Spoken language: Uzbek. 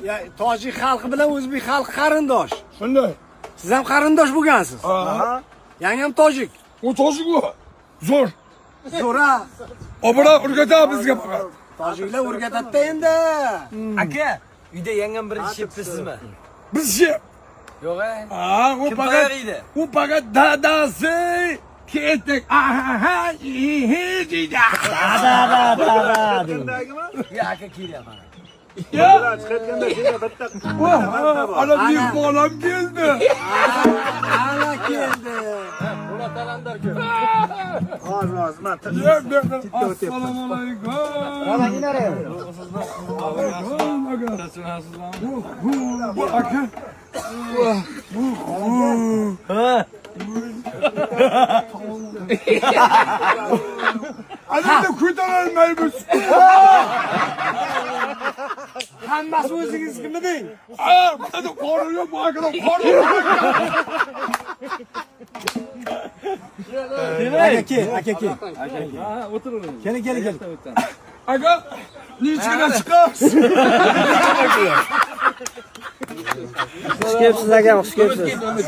Ya tojik xalqi bilan o'zbek xalqi qarindosh. Shunday. Siz ham qarindosh bo'lgansiz. Yangam tojik. U tojik u. Zo'r. Zo'ra. Obra o'rgatadi bizga faqat. Tojiklar o'rgatadi endi. Aka, uyda yangam birinchi shepsizmi? Biz shep. Yo'q-a. U faqat u faqat dadasi ketek. Aha, deydi. Da. Ya aka kelyapman. Ya. Ana bir bolam geldi. Ana keldi. Oz, men Assalomu alaykum. Onang nereye? Aka. Anne ko'tarolmaymiz. Hammasi o'zingizniki deng. Mana qori yo'q, bu akada qori yo'q. Aka. O'tiring. Keling. Aka, nechgadan chiqasiz? Xush kelibsiz aka, xush kelibsiz.